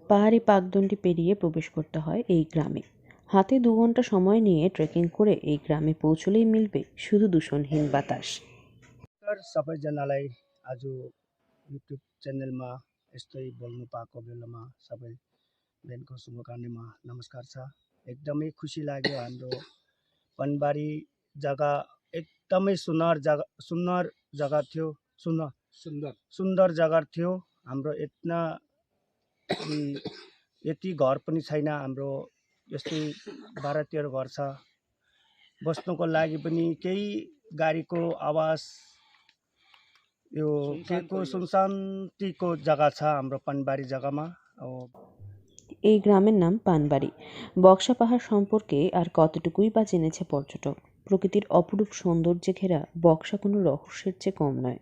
পাহাড়ি পাকদণ্ডি পেরিয়ে প্রবেশ করতে হয় এই গ্রামে। হাতে 2 ঘন্টা সময় নিয়ে ট্রেকিং করে এই গ্রামে পৌঁছলেই মিলবে শুধু দূষণহীন বাতাস। सबैजनालाई आज युट्युब च्यानलमा यस्तै बोल्नु पाएको बेलामा सबै बिहानको शुभकामनामा नमस्कार छ। एकदमै खुसी लाग्यो। हाम्रो पनबारी जग्गा एकदमै सुन्दर जग्गा थियो। सुन्दर जग्गा थियो। हाम्रो यति घर पनि छैन। हाम्रो यस्तै 12-13 घर छ। बस्नुको लागि पनि केही गाडीको आवाज यो के को सुनशान्तिको जग्गा छ हाम्रो पनबारी जग्गामा। এই গ্রামের নাম পানবাড়ি। বক্সা পাহাড় সম্পর্কে আর কতটুকুই বা জেনেছে পর্যটক। প্রকৃতির অপরূপ সৌন্দর্যে ঘেরা বক্সা কোনো রহস্যের চেয়ে কম নয়।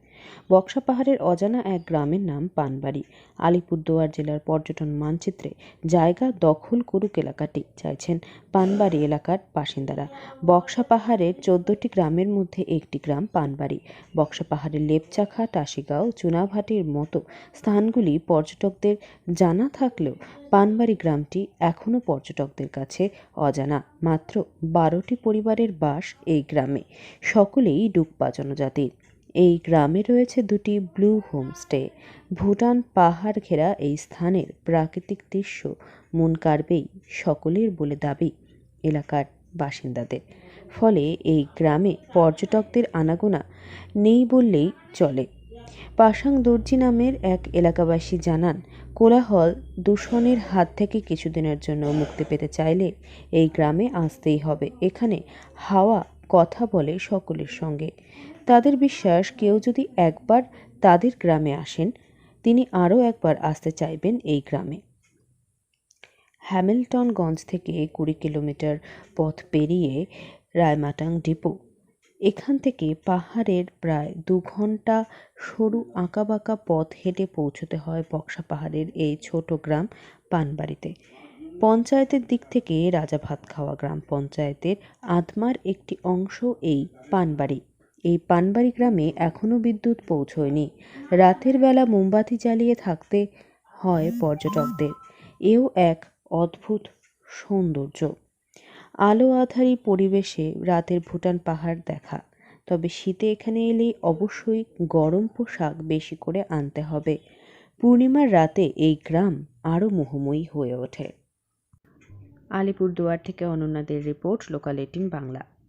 বক্সা পাহাড়ের অজানা এক গ্রামের নাম পানবাড়ি। আলিপুরদুয়ার জেলার পর্যটন মানচিত্রে জায়গা দখল করুক এলাকাটি চাইছেন পানবাড়ি এলাকার বাসিন্দারা। বক্সা পাহাড়ের 14টি গ্রামের মধ্যে একটি গ্রাম পানবাড়ি। বক্সা পাহাড়ের লেপচাখা, টাসিগাঁও, চুনাভাটির মতো স্থানগুলি পর্যটকদের জানা থাকলেও পানবাড়ি গ্রামটি এখনও পর্যটকদের কাছে অজানা। মাত্র 12টি পরিবারের বাস এই গ্রামে, সকলেই ডুকপা জনজাতির। এই গ্রামে রয়েছে 2টি ব্লু হোমস্টে। ভুটান পাহাড় ঘেরা এই স্থানের প্রাকৃতিক দৃশ্য মন কাড়বেই সকলের বলে দাবি এলাকার বাসিন্দাদের। ফলে এই গ্রামে পর্যটকদের আনাগোনা নেই বললেই চলে। পাসাং দর্জি নামের এক এলাকাবাসী জানান, কোলাহল দূষণের হাত থেকে কিছুদিনের জন্য মুক্তি পেতে চাইলে এই গ্রামে আসতেই হবে। এখানে হাওয়া কথা বলে সকলের সঙ্গে। তাদের বিশ্বাস, কেউ যদি একবার তাদের গ্রামে আসেন, তিনি আরও একবার আসতে চাইবেন এই গ্রামে। হ্যামিল্টনগঞ্জ থেকে 20 কিলোমিটার পথ পেরিয়ে রায়মাটাং ডিপো। এখান থেকে পাহাড়ের প্রায় 2 ঘন্টা সরু আঁকাবাঁকা পথ হেঁটে পৌঁছতে হয় বক্সা পাহাড়ের এই ছোট গ্রাম পানবাড়িতে। পঞ্চায়েতের দিক থেকে রাজাভাতখাওয়া গ্রাম পঞ্চায়েতের আত্মার একটি অংশ এই পানবাড়ি। এই পানবাড়ি গ্রামে এখনও বিদ্যুৎ পৌঁছয়নি। রাতের বেলা মোমবাতি জ্বালিয়ে থাকতে হয় পর্যটকদের। এও এক অদ্ভুত সৌন্দর্য। আলো আঁধারি পরিবেশে রাতের ভুটান পাহাড় দেখা। তবে শীতে এখানে এলেই অবশ্যই গরম পোশাক বেশি করে আনতে হবে। পূর্ণিমার রাতে এই গ্রাম আরও মোহময়ী হয়ে ওঠে। আলিপুরদুয়ার থেকে অনন্যাদের রিপোর্ট, লোকাল 18 বাংলা।